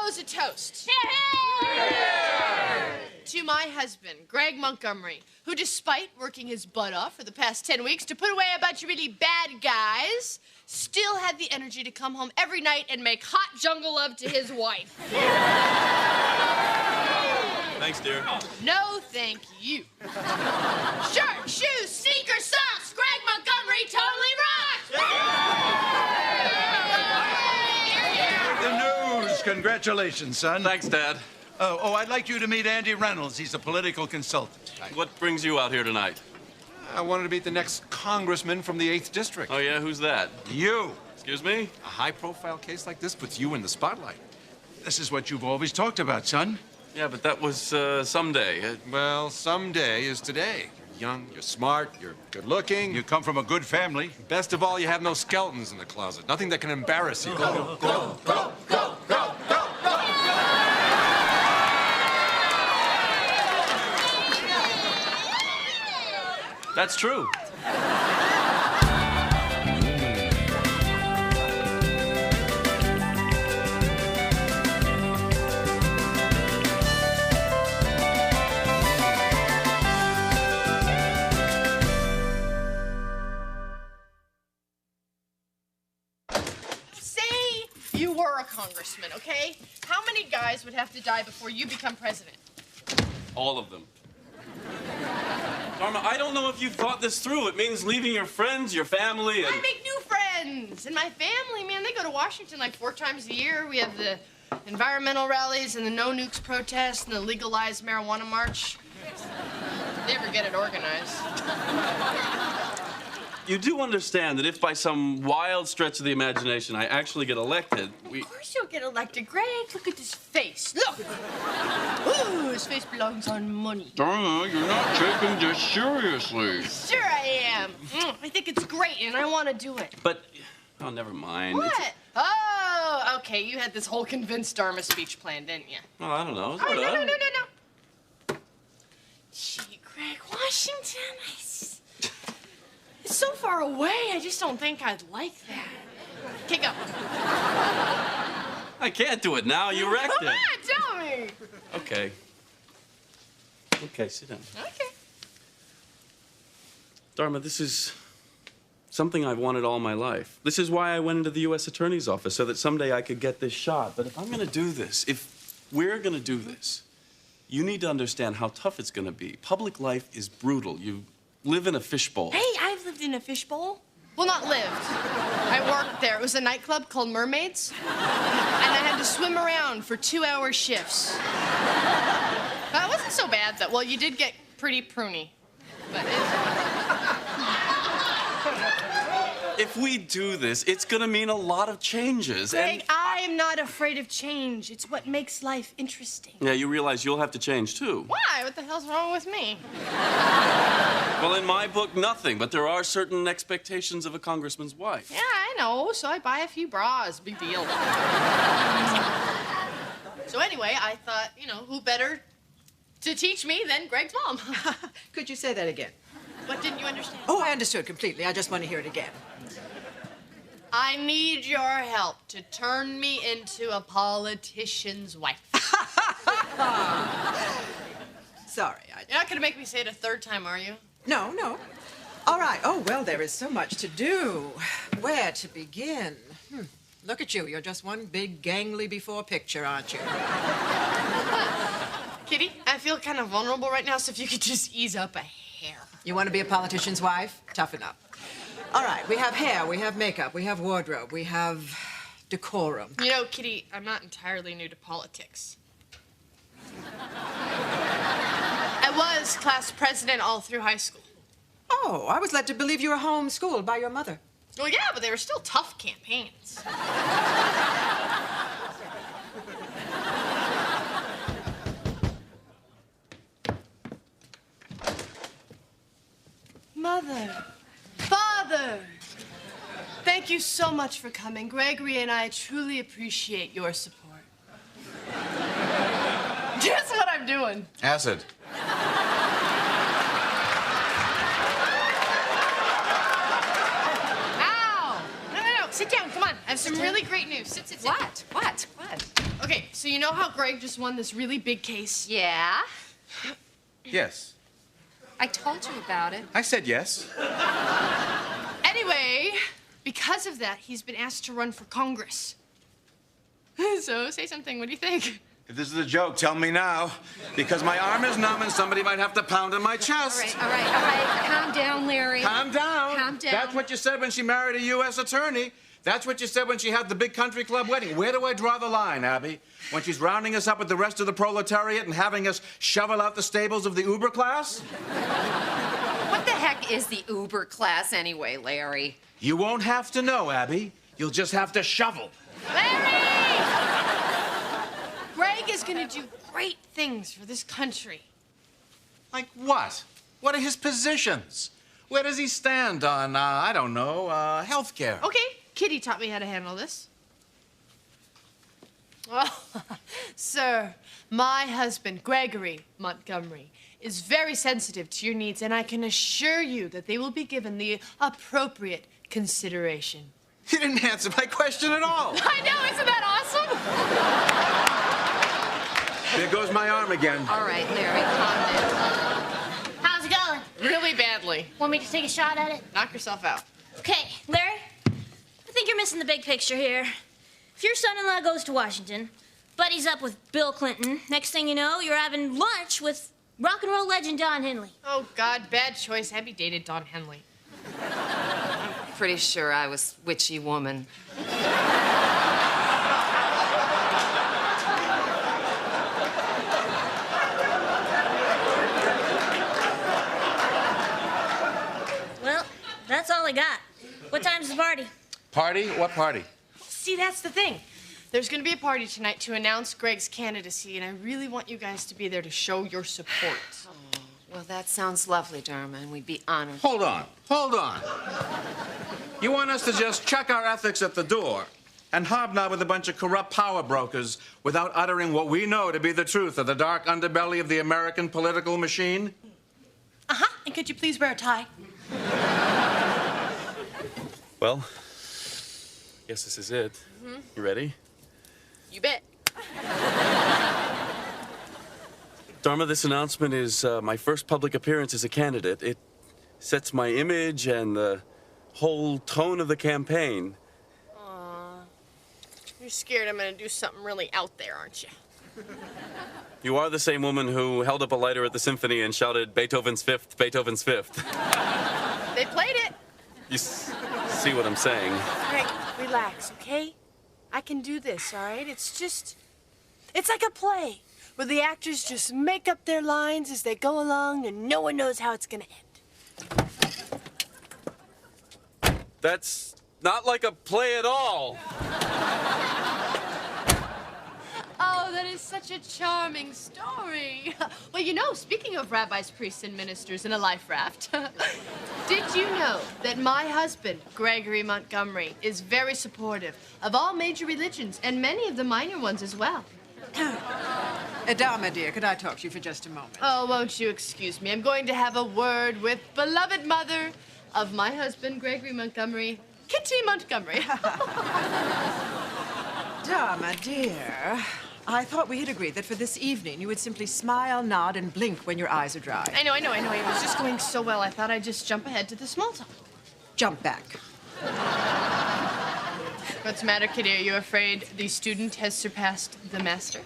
propose a toast. To my husband, Greg Montgomery, who, despite working his butt off for the past 10 weeks to put away a bunch of really bad guys, still had the energy to come home every night and make hot jungle love to his wife. Thanks, dear. No, thank you. Shirt, shoes, sneakers, socks. Greg Montgomery totally rocks. The news. Congratulations, son. Thanks, Dad. Oh, I'd like you to meet Andy Reynolds. He's a political consultant. What brings you out here tonight? I wanted to meet the next congressman from the 8th District. Oh, yeah? Who's that? You. Excuse me? A high-profile case like this puts you in the spotlight. This is what you've always talked about, son. Yeah, but that was someday. Well, someday is today. You're young, you're smart, you're good-looking. You come from a good family. Best of all, you have no skeletons in the closet. Nothing that can embarrass you. Go, go, go, go, go, go, go. That's true. Say you were a congressman, okay? How many guys would have to die before you become president? All of them. Dharma, I don't know if you've thought this through. It means leaving your friends, your family, and... I make new friends. And my family, man, they go to Washington like 4 times a year. We have the environmental rallies and the no nukes protests and the legalized marijuana march. They ever get it organized. You do understand that if by some wild stretch of the imagination I actually get elected, Of course you'll get elected, Greg. Look at this face. Look. Ooh, his face belongs on money. Dharma, you're not taking this seriously. Sure I am. I think it's great, and I want to do it. But, oh, never mind. What? Oh, okay. You had this whole convinced Dharma speech planned, didn't you? Well, I don't know. Oh, no. Gee, Greg, Washington, it's so far away. I just don't think I'd like that. Okay, go. I can't do it now. You wrecked Come it. on, tell me. Okay. Okay, sit down. Okay. Dharma, this is something I've wanted all my life. This is why I went into the U.S. Attorney's Office, so that someday I could get this shot. But if I'm going to do this, if we're going to do this, you need to understand how tough it's going to be. Public life is brutal. You live in a fishbowl. Hey, I've lived in a fishbowl. Well, not lived. I worked there. It was a nightclub called Mermaids. And I had to swim around for 2-hour shifts. But it wasn't so bad, though. Well, you did get pretty pruny. But If we do this, it's going to mean a lot of changes. Greg, I am not afraid of change. It's what makes life interesting. Yeah, you realize you'll have to change, too. Why? What the hell's wrong with me? Well, in my book, nothing. But there are certain expectations of a congressman's wife. Yeah, I know. So I buy a few bras. Big deal. So anyway, I thought, who better to teach me than Greg's mom? Could you say that again? What didn't you understand? Oh, I understood completely. I just want to hear it again. I need your help to turn me into a politician's wife. Sorry, You're not gonna make me say it a 3rd time, are you? No. All right. Oh, well, there is so much to do. Where to begin? Look at you. You're just one big gangly before picture, aren't you? Kitty, I feel kind of vulnerable right now, so if you could just ease up a hair. You want to be a politician's wife? Toughen up. All right, we have hair, we have makeup, we have wardrobe, we have decorum. Kitty, I'm not entirely new to politics. I was class president all through high school. Oh, I was led to believe you were homeschooled by your mother. Well, yeah, but they were still tough campaigns. Mother, Father, thank you so much for coming. Gregory and I truly appreciate your support. Guess what I'm doing? Acid. Ow! No. Sit down, come on. I have some really great news. Sit. What? Okay, so you know how Greg just won this really big case? Yeah? Yes. I told you about it. I said yes. Anyway, because of that, he's been asked to run for Congress. So say something. What do you think? If this is a joke, tell me now. Because my arm is numb and somebody might have to pound in my chest. All right. Calm down, Larry. Calm down. Calm down. That's what you said when she married a U.S. attorney. That's what you said when she had the big country club wedding. Where do I draw the line, Abby? When she's rounding us up with the rest of the proletariat and having us shovel out the stables of the Uber class? What the heck is the Uber class anyway, Larry? You won't have to know, Abby. You'll just have to shovel. Larry! Greg is gonna do great things for this country. Like what? What are his positions? Where does he stand on, I don't know, health care? Okay, Kitty taught me how to handle this. Well, sir, my husband, Gregory Montgomery, is very sensitive to your needs, and I can assure you that they will be given the appropriate consideration. You didn't answer my question at all. I know, isn't that awesome? There goes my arm again. All right, Larry, calm down. How's it going? Really badly. Want me to take a shot at it? Knock yourself out. Okay, Larry, I think you're missing the big picture here. If your son-in-law goes to Washington, buddies up with Bill Clinton, next thing you know, you're having lunch with rock and roll legend Don Henley. Oh, God, bad choice. Abby dated Don Henley. Pretty sure I was witchy woman. Well, that's all I got. What time's the party? Party? What party? See, that's the thing. There's going to be a party tonight to announce Greg's candidacy, and I really want you guys to be there to show your support. Well, that sounds lovely, Dharma, and we'd be honored. Hold on. You want us to just chuck our ethics at the door and hobnob with a bunch of corrupt power brokers without uttering what we know to be the truth of the dark underbelly of the American political machine? Uh-huh. And could you please wear a tie? Well, guess this is it. You ready? You bet. Dharma, this announcement is my first public appearance as a candidate. It sets my image and the whole tone of the campaign. You're scared I'm going to do something really out there, aren't you? You are the same woman who held up a lighter at the symphony and shouted, Beethoven's Fifth, Beethoven's Fifth. They played it. You see what I'm saying? Greg, relax, okay? I can do this, all right? It's like a play where the actors just make up their lines as they go along and no one knows how it's going to end. That's not like a play at all. Oh, that is such a charming story. Well, you know, speaking of rabbis, priests, and ministers in a life raft, did you know that my husband, Gregory Montgomery, is very supportive of all major religions and many of the minor ones as well? Dharma, dear, could I talk to you for just a moment? Oh, won't you excuse me? I'm going to have a word with beloved mother of my husband, Gregory Montgomery, Kitty Montgomery. Dharma, dear, I thought we had agreed that for this evening you would simply smile, nod, and blink when your eyes are dry. I know. It was just going so well, I thought I'd just jump ahead to the small talk. Jump back. What's the matter, Kitty? Are you afraid the student has surpassed the master?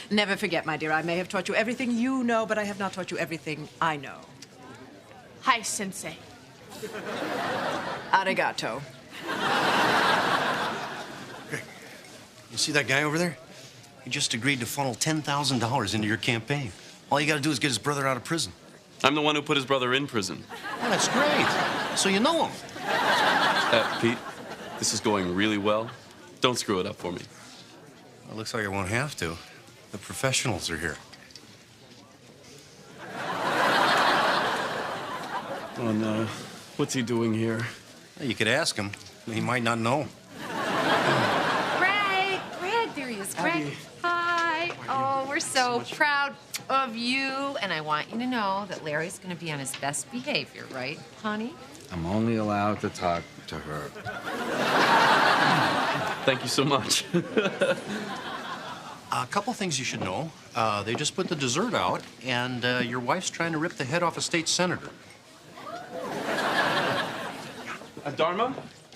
Never forget, my dear, I may have taught you everything you know, but I have not taught you everything I know. Hi, Sensei. Arigato. You see that guy over there? He just agreed to funnel $10,000 into your campaign. All you gotta do is get his brother out of prison. I'm the one who put his brother in prison. Oh, that's great. So you know him. Pete, this is going really well. Don't screw it up for me. Well, looks like I won't have to. The professionals are here. Oh, no. What's he doing here? Well, you could ask him. He might not know. Greg, there he is. Greg, hi. Oh, we're so proud of you. And I want you to know that Larry's going to be on his best behavior, right, honey? I'm only allowed to talk to her. Thank you so much. A couple things you should know. They just put the dessert out, and your wife's trying to rip the head off a state senator. Dharma?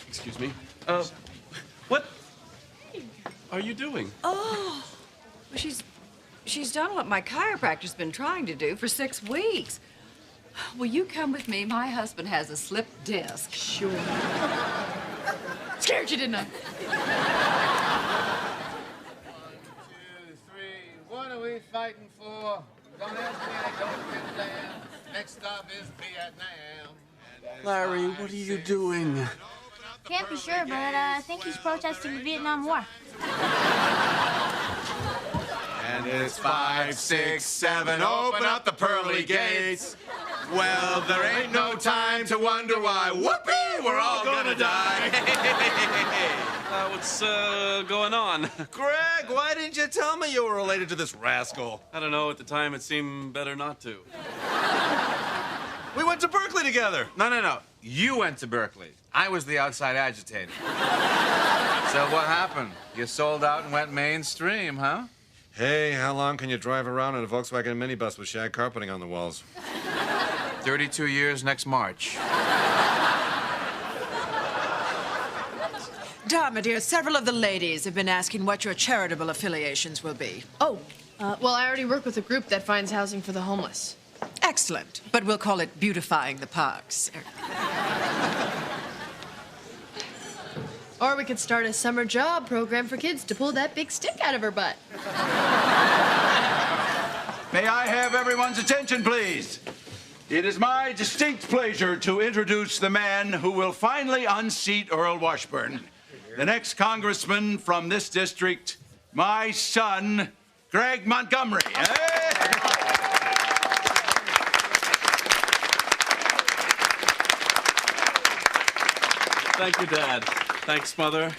Excuse me. What are you doing? Oh, she's done what my chiropractor's been trying to do for 6 weeks. Will you come with me? My husband has a slip disc. Sure. Scared you, didn't I? 1, 2, 3. What are we fighting for? Don't ask me, I don't give a damn. Next stop is Vietnam. Larry, what are you doing? Can't be sure, but I think he's protesting the Vietnam War. And it's 5, 6, 7. Open up the pearly gates. Well, there ain't no time to wonder why. Whoopee! We're all gonna die. What's going on? Greg, why didn't you tell me you were related to this rascal? I don't know. At the time, it seemed better not to. We went to Berkeley together. No. You went to Berkeley. I was the outside agitator. So what happened? You sold out and went mainstream, huh? Hey, how long can you drive around in a Volkswagen minibus with shag carpeting on the walls? 32 years next March. Dharma, dear, several of the ladies have been asking what your charitable affiliations will be. Oh, well, I already work with a group that finds housing for the homeless. Excellent, but we'll call it beautifying the parks. Or we could start a summer job program for kids to pull that big stick out of her butt. May I have everyone's attention, please? It is my distinct pleasure to introduce the man who will finally unseat Earl Washburn, the next congressman from this district, my son, Greg Montgomery. Thank you, Dad. Thanks, Mother.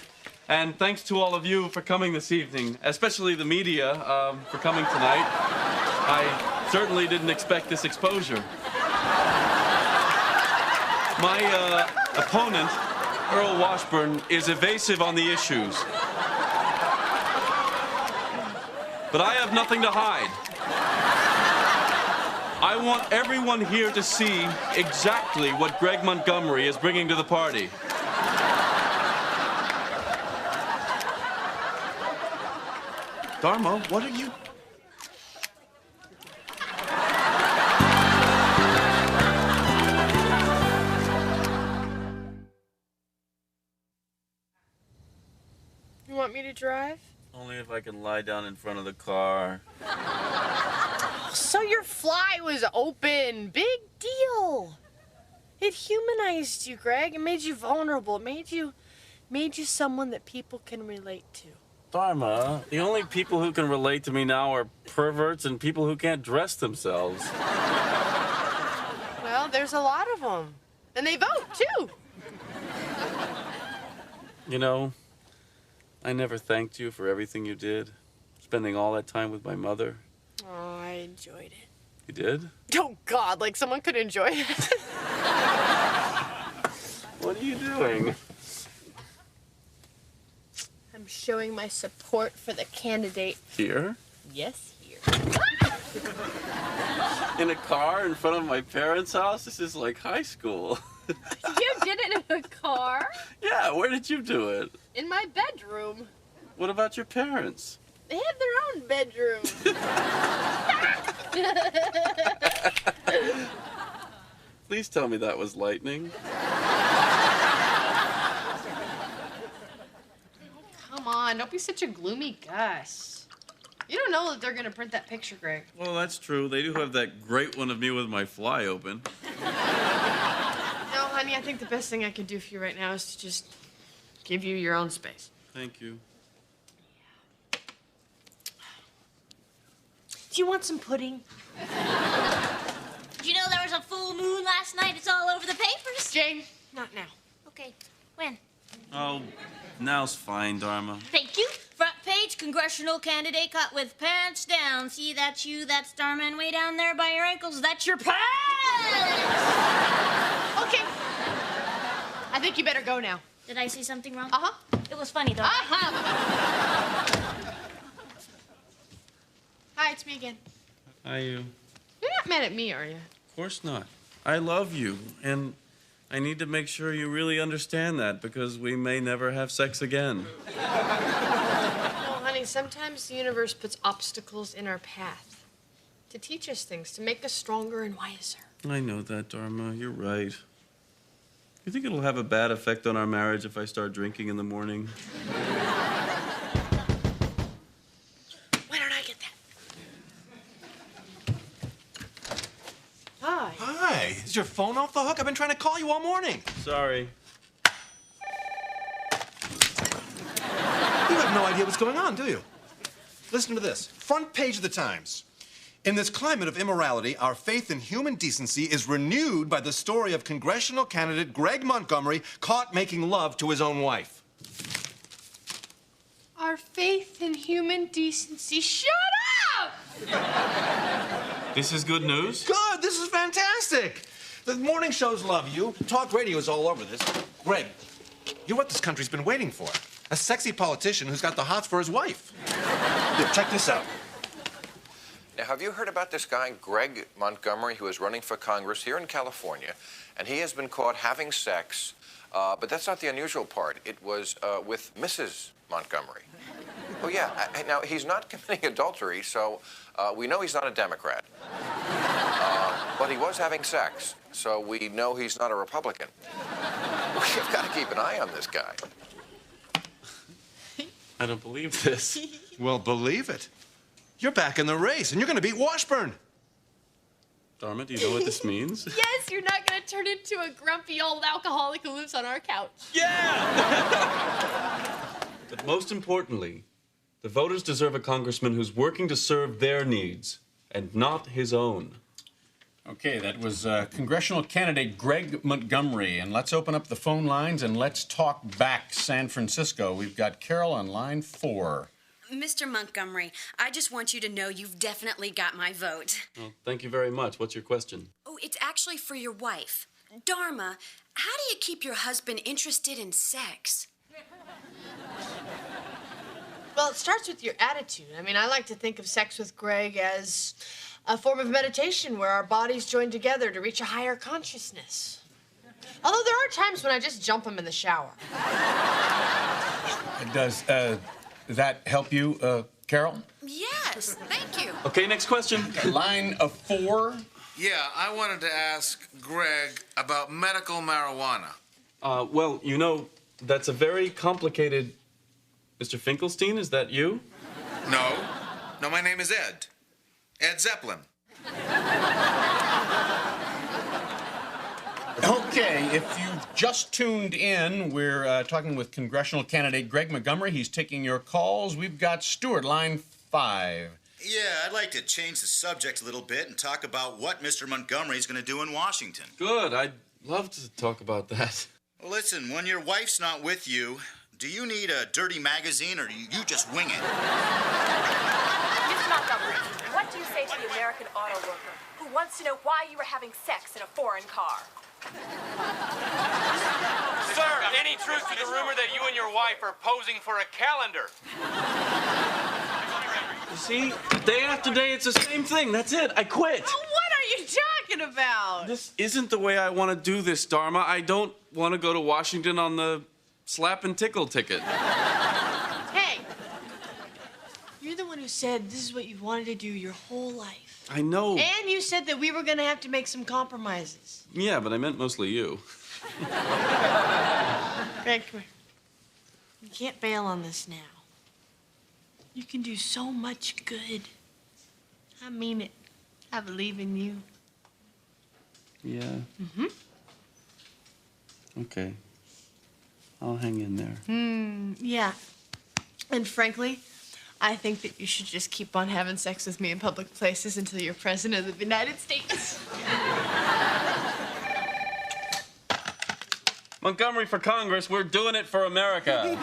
And thanks to all of you for coming this evening, especially the media for coming tonight. I certainly didn't expect this exposure. My opponent, Earl Washburn, is evasive on the issues. But I have nothing to hide. I want everyone here to see exactly what Greg Montgomery is bringing to the party. Dharma, what are you... You want me to drive? Only if I can lie down in front of the car. So your fly was open. Big deal. It humanized you, Greg. It made you vulnerable. It made you someone that people can relate to. Dharma, the only people who can relate to me now are perverts and people who can't dress themselves. Well, there's a lot of them. And they vote, too. You know, I never thanked you for everything you did. Spending all that time with my mother. Oh, I enjoyed it. You did? Oh, God, like someone could enjoy it. What are you doing? I'm showing my support for the candidate. Here? Yes, here. In a car in front of my parents' house? This is like high school. You did it in a car? Yeah, where did you do it? In my bedroom. What about your parents? They have their own bedroom. Please tell me that was lightning. Come on, don't be such a gloomy Gus. You don't know that they're gonna print that picture, Greg. Well, that's true. They do have that great one of me with my fly open. No, honey, I think the best thing I can do for you right now is to just give you your own space. Thank you. Do you want some pudding? Did you know there was a full moon last night? It's all over the papers. Jane, not now. Okay, when? Oh, now's fine, Dharma. Thank you. Front page, congressional candidate caught with pants down. See, that's you, that's Starman way down there by your ankles. That's your pants! Okay. I think you better go now. Did I say something wrong? Uh-huh. It was funny, though. right? Hi, it's me again. Hi, you. You're not mad at me, are you? Of course not. I love you, and I need to make sure you really understand that because we may never have sex again. Well, honey, sometimes the universe puts obstacles in our path to teach us things, to make us stronger and wiser. I know that, Dharma. You're right. You think it'll have a bad effect on our marriage if I start drinking in the morning? Why don't I get that? Hi. Hi. Is your phone off the hook? I've been trying to call you all morning. Sorry. You have no idea what's going on, do you? Listen to this. Front page of the Times. In this climate of immorality, our faith in human decency is renewed by the story of congressional candidate Greg Montgomery caught making love to his own wife. Our faith in human decency. Shut up! This is good news? Good. This is fantastic. The morning shows love you. Talk radio is all over this. Greg, you're what this country's been waiting for. A sexy politician who's got the hots for his wife. Here, check this out. Now, have you heard about this guy, Greg Montgomery, who is running for Congress here in California, and he has been caught having sex, but that's not the unusual part. It was with Mrs. Montgomery. Oh, yeah. Now, he's not committing adultery, so we know he's not a Democrat. But he was having sex, so we know he's not a Republican. We've got to keep an eye on this guy. I don't believe this. Well, believe it. You're back in the race, and you're going to beat Washburn. Dharma, do you know what this means? Yes, you're not gonna turn into a grumpy old alcoholic who lives on our couch. Yeah! But most importantly, the voters deserve a congressman who's working to serve their needs and not his own. Okay, that was congressional candidate Greg Montgomery. And let's open up the phone lines and let's talk back San Francisco. We've got Carol on line 4. Mr. Montgomery, I just want you to know you've definitely got my vote. Well, thank you very much. What's your question? Oh, it's actually for your wife. Dharma, how do you keep your husband interested in sex? Well, it starts with your attitude. I mean, I like to think of sex with Greg as a form of meditation where our bodies join together to reach a higher consciousness. Although there are times when I just jump him in the shower. Does that help you, Carol? Yes, thank you. Okay, next question. Line 4. Yeah, I wanted to ask Greg about medical marijuana. Well, you know, that's a very complicated... Mr. Finkelstein, is that you? No. No, my name is Ed. Ed Zeppelin. Okay, if you've just tuned in, we're talking with congressional candidate Greg Montgomery. He's taking your calls. We've got Stuart, line 5. Yeah, I'd like to change the subject a little bit and talk about what Mr. Montgomery is going to do in Washington. Good. I'd love to talk about that. Well, listen, when your wife's not with you, do you need a dirty magazine or do you just wing it? Mr. Montgomery, what do you say to the American auto worker who wants to know why you were having sex in a foreign car? Sir, any truth to the rumor that you and your wife are posing for a calendar? You see, day after day, it's the same thing. That's it. I quit. What are you talking about? This isn't the way I want to do this, Dharma. I don't want to go to Washington on the slap and tickle ticket. Hey, you're the one who said this is what you've wanted to do your whole life. I know. And you said that we were going to have to make some compromises. Yeah, but I meant mostly you. Greg, come here. You can't bail on this now. You can do so much good. I mean it. I believe in you. Yeah. Mm-hmm. Okay. I'll hang in there. Yeah. And frankly, I think that you should just keep on having sex with me in public places until you're president of the United States. Montgomery for Congress, we're doing it for America.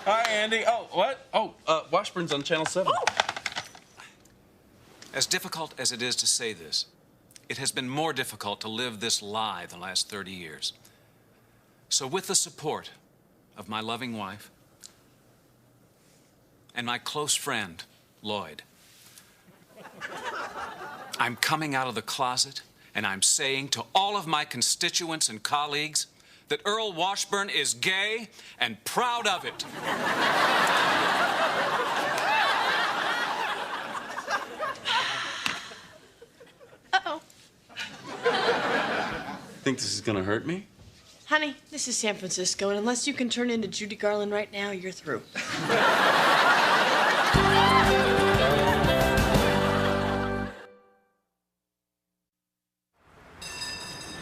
Hi, Andy. Oh, what? Oh, Washburn's on Channel 7. As difficult as it is to say this, it has been more difficult to live this lie the last 30 years. So with the support of my loving wife and my close friend, Lloyd, I'm coming out of the closet and I'm saying to all of my constituents and colleagues that Earl Washburn is gay and proud of it. Uh-oh. Think this is gonna hurt me? Honey, this is San Francisco, and unless you can turn into Judy Garland right now, you're through.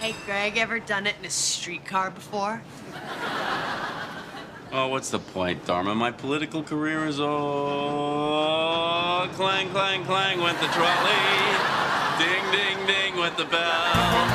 Hey, Greg, ever done it in a streetcar before? Oh, what's the point, Dharma? My political career is all clang, clang, clang went the trolley. Ding, ding, ding went the bell.